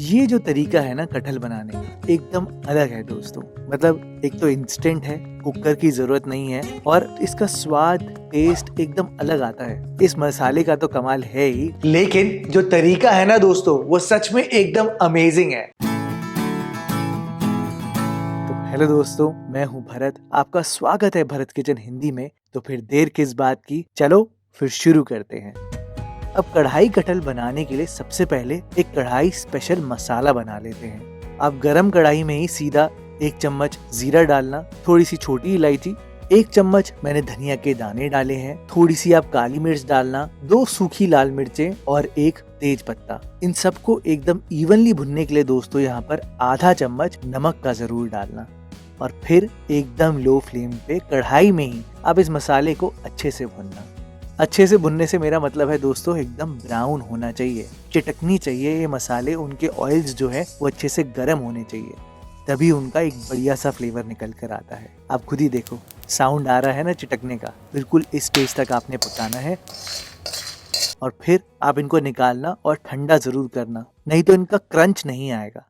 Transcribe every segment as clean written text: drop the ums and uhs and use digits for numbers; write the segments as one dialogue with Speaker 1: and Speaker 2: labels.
Speaker 1: ये जो तरीका है ना कटहल बनाने का एकदम अलग है दोस्तों। मतलब एक तो इंस्टेंट है, कुकर की जरूरत नहीं है और इसका स्वाद टेस्ट एकदम अलग आता है। इस मसाले का तो कमाल है ही, लेकिन जो तरीका है ना दोस्तों वो सच में एकदम अमेजिंग है। तो हेलो दोस्तों, मैं हूँ भरत, आपका स्वागत है भरत किचन हिंदी में। तो फिर देर किस बात की, चलो फिर शुरू करते हैं। अब कढ़ाई कटहल बनाने के लिए सबसे पहले एक कढ़ाई स्पेशल मसाला बना लेते हैं। आप गरम कढ़ाई में ही सीधा 1 चम्मच जीरा डालना, थोड़ी सी छोटी इलायची, 1 चम्मच मैंने धनिया के दाने डाले हैं, थोड़ी सी आप काली मिर्च डालना, 2 सूखी लाल मिर्चें और 1 तेज पत्ता। इन सबको एकदम इवनली भुनने के लिए दोस्तों यहाँ पर आधा चम्मच नमक का जरूर डालना और फिर एकदम लो फ्लेम पे कढ़ाई में ही आप इस मसाले को अच्छे से भुनना। अच्छे से भुनने से मेरा मतलब है दोस्तों एकदम ब्राउन होना चाहिए, चिटकनी चाहिए ये मसाले, उनके ऑयल्स जो है वो अच्छे से गर्म होने चाहिए, तभी उनका एक बढ़िया सा फ्लेवर निकल कर आता है। आप खुद ही देखो, साउंड आ रहा है ना चिटकने का। बिल्कुल इस स्टेज तक आपने पकाना है और फिर आप इनको निकालना और ठंडा जरूर करना, नहीं तो इनका क्रंच नहीं आएगा।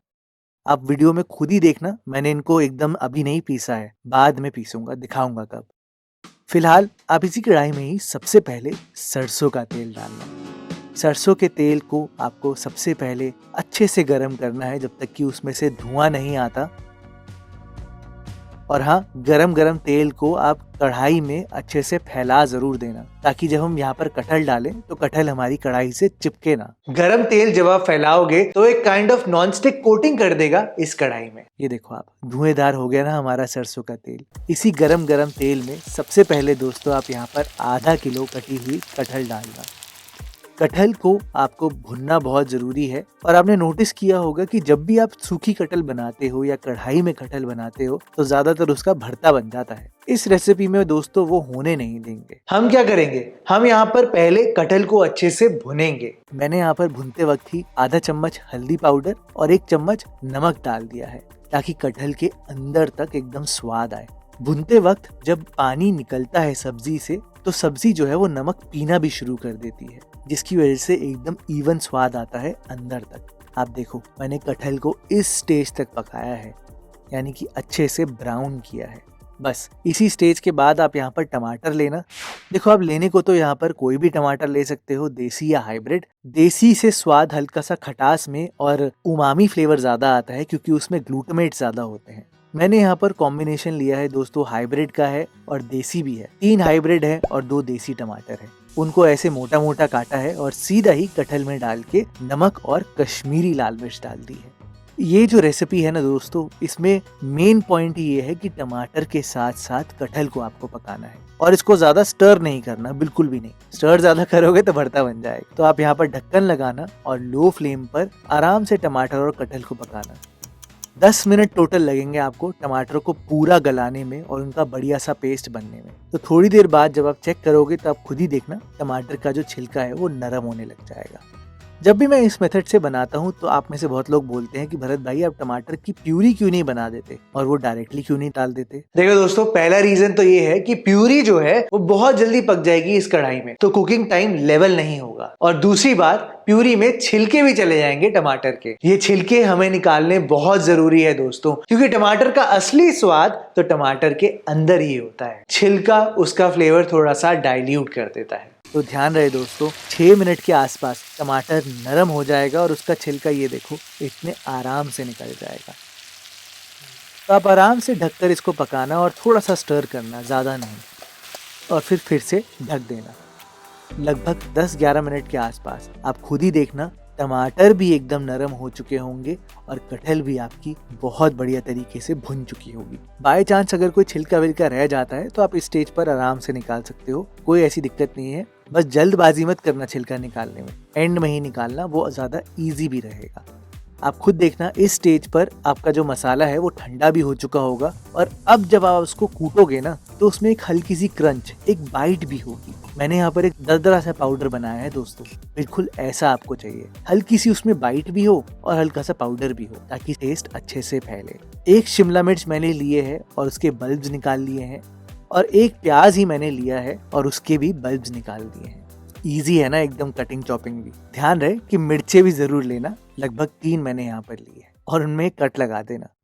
Speaker 1: आप वीडियो में खुद ही देखना, मैंने इनको एकदम अभी नहीं पीसा है, बाद में पीसूंगा, दिखाऊंगा कब। फिलहाल आप इसी कढ़ाई में ही सबसे पहले सरसों का तेल डालना। सरसों के तेल को आपको सबसे पहले अच्छे से गर्म करना है जब तक कि उसमें से धुआं नहीं आता। और हाँ, गरम गरम तेल को आप कढ़ाई में अच्छे से फैला जरूर देना, ताकि जब हम यहाँ पर कटहल डालें तो कटहल हमारी कढ़ाई से चिपके ना। गरम तेल जब आप फैलाओगे तो एक kind of non stick coating कर देगा इस कढ़ाई में। ये देखो आप, धुएंधार हो गया ना हमारा सरसों का तेल। इसी गरम गरम तेल में सबसे पहले दोस्तों आप यहाँ पर आधा किलो कटी हुई कटहल डालना। कटहल को आपको भुनना बहुत जरूरी है और आपने नोटिस किया होगा कि जब भी आप सूखी कटहल बनाते हो या कढ़ाई में कटहल बनाते हो तो ज्यादातर उसका भरता बन जाता है। इस रेसिपी में दोस्तों वो होने नहीं देंगे। हम क्या करेंगे, हम यहाँ पर पहले कटहल को अच्छे से भुनेंगे। मैंने यहाँ पर भुनते वक्त ही आधा चम्मच हल्दी पाउडर और 1 चम्मच नमक डाल दिया है, ताकि कटहल के अंदर तक एकदम स्वाद आए। भुनते वक्त जब पानी निकलता है सब्जी से तो सब्जी जो है वो नमक पीना भी शुरू कर देती है, जिसकी वजह से एकदम इवन स्वाद आता है अंदर तक। आप देखो, मैंने कटहल को इस स्टेज तक पकाया है, यानी कि अच्छे से ब्राउन किया है। बस इसी स्टेज के बाद आप यहाँ पर टमाटर लेना। देखो, आप लेने को तो यहाँ पर कोई भी टमाटर ले सकते हो, देसी या हाइब्रिड। देसी से स्वाद हल्का सा खटास में और उमामी फ्लेवर ज्यादा आता है, क्योंकि उसमें ग्लूटामेट ज्यादा होते हैं। मैंने यहाँ पर कॉम्बिनेशन लिया है दोस्तों, हाइब्रिड का है और देसी भी है। 3 हाइब्रिड है और 2 देसी टमाटर है। उनको ऐसे मोटा मोटा काटा है और सीधा ही कटहल में डाल के नमक और कश्मीरी लाल मिर्च डाल दी है। ये जो रेसिपी है ना दोस्तों, इसमें मेन पॉइंट ये है कि टमाटर के साथ साथ कटहल को आपको पकाना है और इसको ज्यादा स्टर नहीं करना, बिल्कुल भी नहीं। स्टर ज्यादा करोगे तो भरता बन जाएगा। तो आप यहाँ पर ढक्कन लगाना और लो फ्लेम पर आराम से टमाटर और कटहल को पकाना। 10 मिनट टोटल लगेंगे आपको टमाटर को पूरा गलाने में और उनका बढ़िया सा पेस्ट बनने में। तो थोड़ी देर बाद जब आप चेक करोगे तो आप खुद ही देखना टमाटर का जो छिलका है वो नरम होने लग जाएगा। जब भी मैं इस मेथड से बनाता हूँ तो आप में से बहुत लोग बोलते हैं कि भरत भाई आप टमाटर की प्यूरी क्यों नहीं बना देते और वो डायरेक्टली क्यों नहीं डाल देते। देखो दोस्तों, पहला रीजन तो ये है कि प्यूरी जो है वो बहुत जल्दी पक जाएगी इस कढ़ाई में, तो कुकिंग टाइम लेवल नहीं होगा। और दूसरी बात, प्यूरी में छिलके भी चले जाएंगे टमाटर के। ये छिलके हमें निकालने बहुत जरूरी है दोस्तों, क्योंकि टमाटर का असली स्वाद तो टमाटर के अंदर ही होता है। छिलका उसका फ्लेवर थोड़ा सा डाइल्यूट कर देता है। तो ध्यान रहे दोस्तों, 6 मिनट के आसपास टमाटर नरम हो जाएगा और उसका छिलका ये देखो इतने आराम से निकल जाएगा। तो आप आराम से ढककर इसको पकाना और थोड़ा सा स्टर करना, ज़्यादा नहीं, और फिर से ढक देना। लगभग 10-11 मिनट के आसपास आप खुद ही देखना टमाटर भी एकदम नरम हो चुके होंगे और कटहल भी आपकी बहुत बढ़िया तरीके से भुन चुकी होगी। बाय चांस अगर कोई छिलका विलका रह जाता है तो आप इस स्टेज पर आराम से निकाल सकते हो, कोई ऐसी दिक्कत नहीं है। बस जल्दबाजी मत करना छिलका निकालने में, एंड में ही निकालना, वो ज्यादा इजी भी रहेगा। आप खुद देखना इस स्टेज पर आपका जो मसाला है वो ठंडा भी हो चुका होगा और अब जब आप उसको कूटोगे ना तो उसमें एक हल्की सी क्रंच, एक बाइट भी होगी। मैंने यहाँ पर एक दरदरा सा पाउडर बनाया है दोस्तों, बिल्कुल ऐसा आपको चाहिए। हल्की सी उसमें बाइट भी हो और हल्का सा पाउडर भी हो, ताकि टेस्ट अच्छे से फैले। 1 शिमला मिर्च मैंने लिए है और उसके बल्ब्स निकाल लिए हैं और 1 प्याज ही मैंने लिया है और उसके भी बल्ब्स निकाल दिए हैं। इजी है ना एकदम कटिंग चॉपिंग भी। ध्यान रहे कि मिर्चे भी जरूर लेना, लगभग 3 मैंने यहाँ पर ली है, और उनमें कट लगा देना।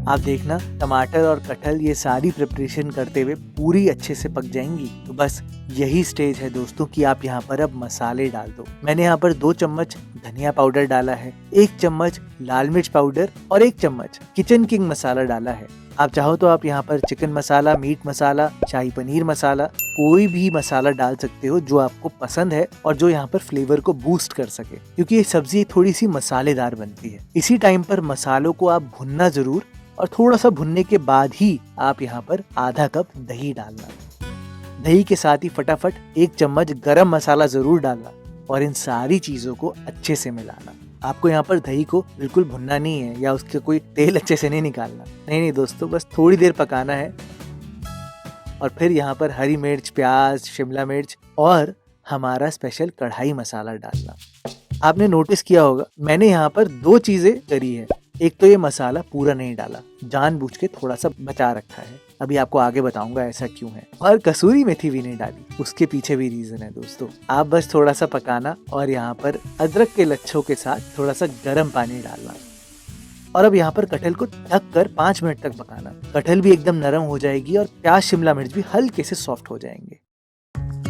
Speaker 1: आप देखना टमाटर और कटहल ये सारी प्रिपरेशन करते हुए पूरी अच्छे से पक जाएंगी। तो बस यही स्टेज है दोस्तों कि आप यहाँ पर अब मसाले डाल दो। मैंने यहाँ पर 2 चम्मच धनिया पाउडर डाला है, 1 चम्मच लाल मिर्च पाउडर और 1 चम्मच किचन किंग मसाला डाला है। आप चाहो तो आप यहाँ पर चिकन मसाला, मीट मसाला, शाही पनीर मसाला, कोई भी मसाला डाल सकते हो जो आपको पसंद है और जो यहाँ पर फ्लेवर को बूस्ट कर सके, क्योंकि ये सब्जी थोड़ी सी मसालेदार बनती है। इसी टाइम पर मसालों को आप भुनना जरूर, और थोड़ा सा भुनने के बाद ही आप यहाँ पर आधा कप दही डालना। दही के साथ ही फटाफट 1 चम्मच गरम मसाला जरूर डालना और इन सारी चीजों को अच्छे से मिलाना। आपको यहाँ पर दही को बिल्कुल भुनना नहीं है या उसके कोई तेल अच्छे से नहीं निकालना, नहीं दोस्तों, बस थोड़ी देर पकाना है। और फिर यहाँ पर हरी मिर्च, प्याज, शिमला मिर्च और हमारा स्पेशल कढ़ाई मसाला डालना। आपने नोटिस किया होगा मैंने यहाँ पर 2 चीजें करी है। एक तो ये मसाला पूरा नहीं डाला, जानबूझ के थोड़ा सा बचा रखा है, अभी आपको आगे बताऊंगा ऐसा क्यों है। और कसूरी मेथी भी नहीं डाली, उसके पीछे भी रीजन है दोस्तों। आप बस थोड़ा सा पकाना और यहाँ पर अदरक के लच्छों के साथ थोड़ा सा गर्म पानी डालना। और अब यहाँ पर कटहल को ढक कर 5 मिनट तक पकाना। कटहल भी एकदम नरम हो जाएगी और प्याज, शिमला मिर्च भी हल्के से सॉफ्ट हो जाएंगे।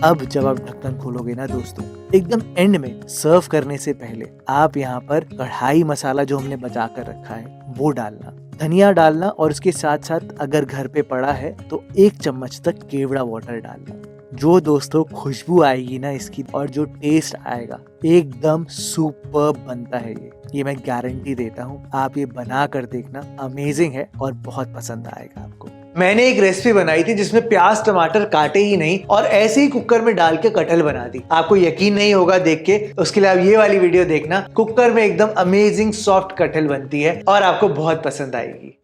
Speaker 1: अब जब आप ढक्कन खोलोगे ना दोस्तों, एकदम एंड में सर्व करने से पहले आप यहाँ पर कढ़ाई मसाला जो हमने बचा कर रखा है वो डालना, धनिया डालना और उसके साथ साथ अगर घर पे पड़ा है तो 1 चम्मच तक केवड़ा वाटर डालना। जो दोस्तों खुशबू आएगी ना इसकी और जो टेस्ट आएगा एकदम सुपर्ब बनता है ये मैं गारंटी देता हूँ। आप ये बना कर देखना, अमेजिंग है और बहुत पसंद आएगा आपको। मैंने एक रेसिपी बनाई थी जिसमें प्याज टमाटर काटे ही नहीं और ऐसे ही कुकर में डाल के कटहल बना दी। आपको यकीन नहीं होगा देख के, उसके लिए आप ये वाली वीडियो देखना। कुकर में एकदम अमेजिंग सॉफ्ट कटहल बनती है और आपको बहुत पसंद आएगी।